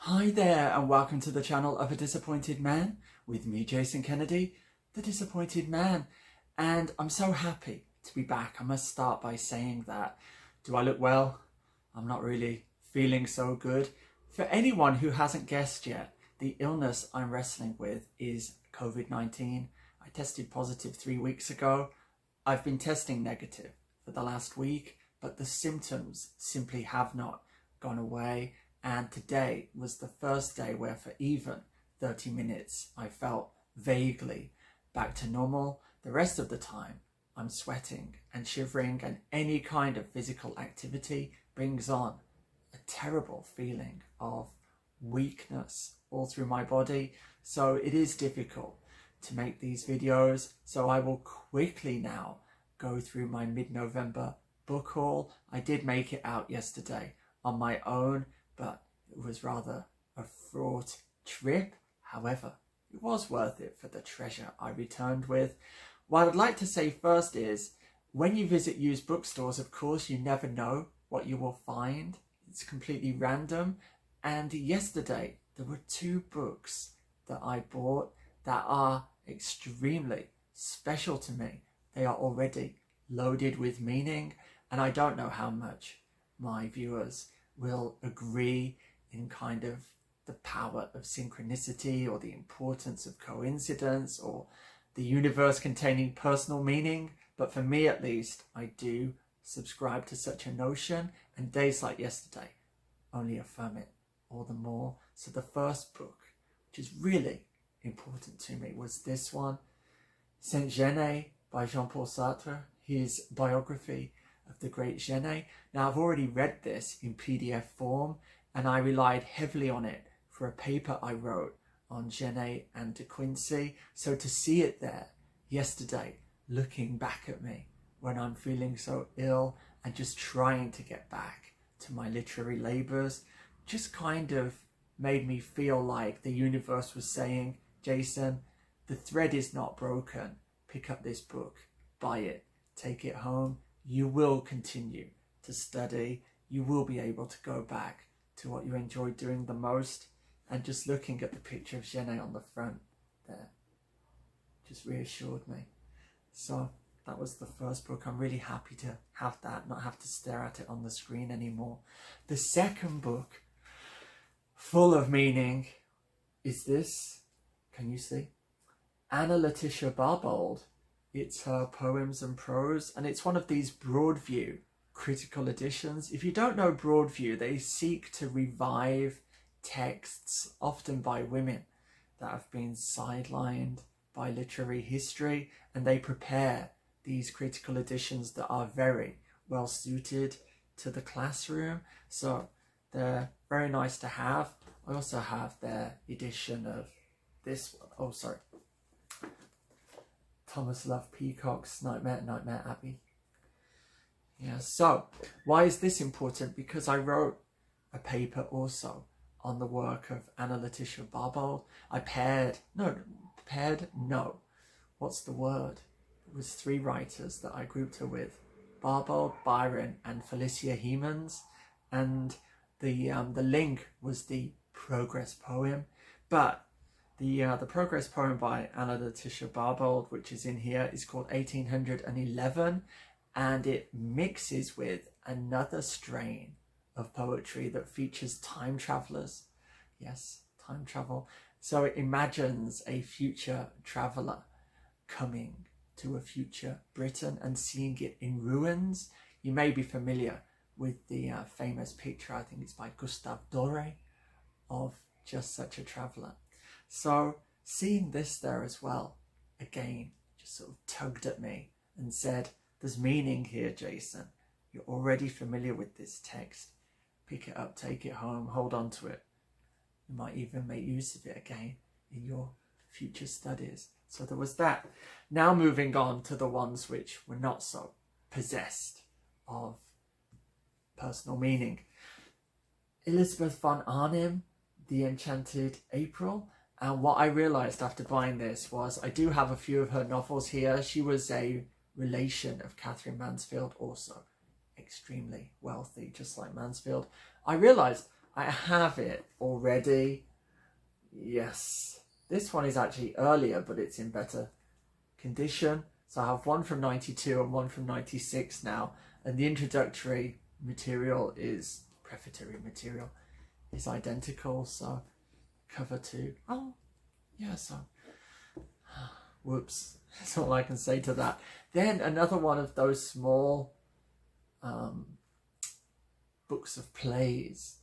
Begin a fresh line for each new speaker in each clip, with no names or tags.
Hi there and welcome to the channel of A Disappointed Man with me, Jason Kennedy, the Disappointed Man. And I'm so happy to be back. I must start by saying that. Do I look well? I'm not really feeling so good. For anyone who hasn't guessed yet, the illness I'm wrestling with is COVID-19. I tested positive 3 weeks ago. I've been testing negative for the last week, but the symptoms simply have not gone away. And today was the first day where for even 30 minutes I felt vaguely back to normal. The rest of the time I'm sweating and shivering, and any kind of physical activity brings on a terrible feeling of weakness all through my body. So it is difficult to make these videos. So I will quickly now go through my mid-November book haul. I did make it out yesterday on my own, but it was rather a fraught trip. However, it was worth it for the treasure I returned with. What I'd like to say first is, when you visit used bookstores, of course, you never know what you will find. It's completely random. And yesterday, there were 2 books that I bought that are extremely special to me. They are already loaded with meaning, and I don't know how much my viewers will agree in kind of the power of synchronicity, or the importance of coincidence, or the universe containing personal meaning. But for me at least, I do subscribe to such a notion, and days like yesterday only affirm it all the more. So the first book, which is really important to me, was this one, Genet by Jean-Paul Sartre, his biography of the great Genet. Now, I've already read this in PDF form, and I relied heavily on it for a paper I wrote on Genet and De Quincey. So to see it there yesterday, looking back at me when I'm feeling so ill and just trying to get back to my literary labours, just kind of made me feel like the universe was saying, Jason, the thread is not broken. Pick up this book, buy it, take it home. You will continue to study. You will be able to go back to what you enjoyed doing the most. And just looking at the picture of Genet on the front there just reassured me. So that was the first book. I'm really happy to have that, not have to stare at it on the screen anymore. The second book, full of meaning, is this. Can you see? Letitia Barbauld. It's her Poems and Prose, and it's one of these Broadview critical editions. If you don't know Broadview, they seek to revive texts, often by women that have been sidelined by literary history, and they prepare these critical editions that are very well suited to the classroom. So they're very nice to have. I also have their edition of this one. Oh, sorry. Thomas Love Peacock's Nightmare Abbey. Yeah, so why is this important? Because I wrote a paper also on the work of Letitia Barbauld. What's the word? It was 3 writers that I grouped her with: Barbauld, Byron, and Felicia Hemans. And the link was the progress poem. But the progress poem by Letitia Barbauld, which is in here, is called 1811, and it mixes with another strain of poetry that features time travelers. Yes, time travel. So it imagines a future traveler coming to a future Britain and seeing it in ruins. You may be familiar with the famous picture, I think it's by Gustave Doré, of just such a traveler. So seeing this there as well, again, just sort of tugged at me and said, there's meaning here, Jason. You're already familiar with this text. Pick it up, take it home, hold on to it. You might even make use of it again in your future studies. So there was that. Now moving on to the ones which were not so possessed of personal meaning. Elizabeth von Arnim, The Enchanted April. And what I realised after buying this was I do have a few of her novels here. She was a relation of Catherine Mansfield, also extremely wealthy, just like Mansfield. I realised I have it already. Yes. This one is actually earlier, but it's in better condition. So I have one from 92 and one from 96 now. And the introductory material is, prefatory material, is identical. So cover 2. Oh, yeah, so whoops. That's all I can say to that. Then another one of those small books of plays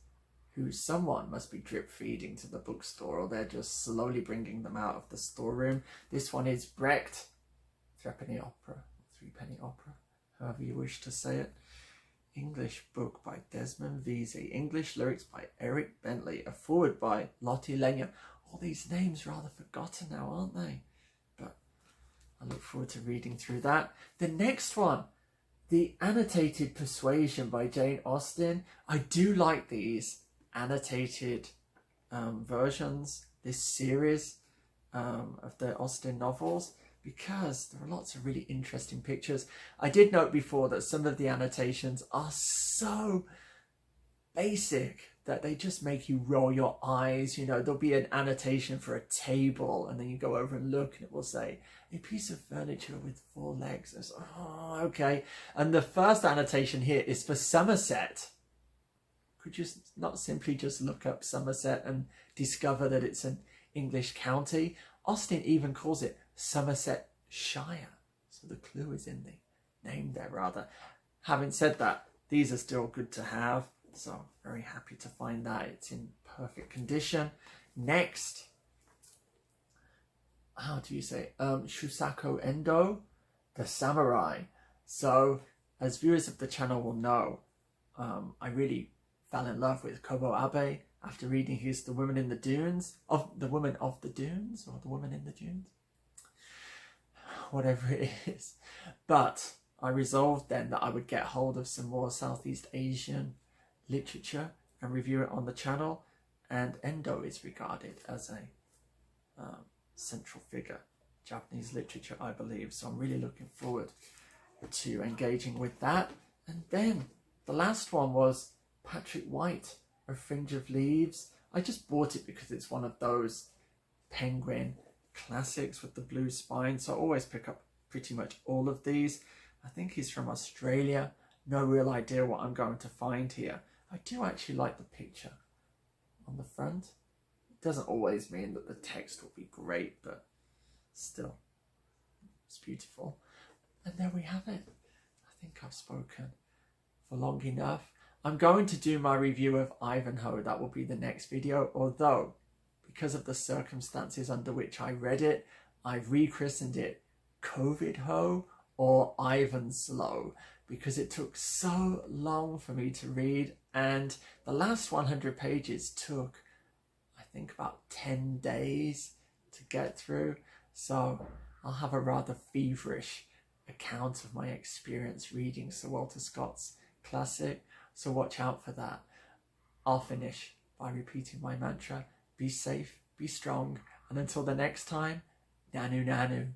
who someone must be drip feeding to the bookstore, or they're just slowly bringing them out of the storeroom. This one is Brecht, Threepenny Opera, however you wish to say it. English book by Desmond Vesey. English lyrics by Eric Bentley. A foreword by Lottie Lenya. All these names rather forgotten now, aren't they? But I look forward to reading through that. The next one, The Annotated Persuasion by Jane Austen. I do like these annotated versions, this series of the Austen novels, because there are lots of really interesting pictures. I did note before that some of the annotations are so basic that they just make you roll your eyes. You know, there'll be an annotation for a table, and then you go over and look and it will say a piece of furniture with 4 legs. It's, oh, okay. And the first annotation here is for Somerset. Could you not simply just look up Somerset and discover that it's an English county? Austen even calls it Somersetshire. So the clue is in the name there, rather. Having said that, these are still good to have. So very happy to find that it's in perfect condition. Next, how do you say? Shusaku Endo, The Samurai. So as viewers of the channel will know, I really fell in love with Kobo Abe after reading his The Woman in the Dunes, The Woman of the Dunes, or The Woman in the Dunes, whatever it is. But I resolved then that I would get hold of some more Southeast Asian literature and review it on the channel, and Endo is regarded as a central figure, Japanese literature, I believe, so I'm really looking forward to engaging with that. And then the last one was Patrick White, A Fringe of Leaves. I just bought it because it's one of those Penguin classics with the blue spine, so I always pick up pretty much all of these. I think he's from Australia. No real idea what I'm going to find here. I do actually like the picture on the front. It doesn't always mean that the text will be great, but still, it's beautiful. And there we have it. I think I've spoken for long enough. I'm going to do my review of Ivanhoe. That will be the next video, although because of the circumstances under which I read it, I've rechristened it COVID-Ho or Ivanslow, because it took so long for me to read, and the last 100 pages took, I think, about 10 days to get through. So I'll have a rather feverish account of my experience reading Sir Walter Scott's classic, so watch out for that. I'll finish by repeating my mantra: be safe, be strong, and until the next time, Nanu Nanu.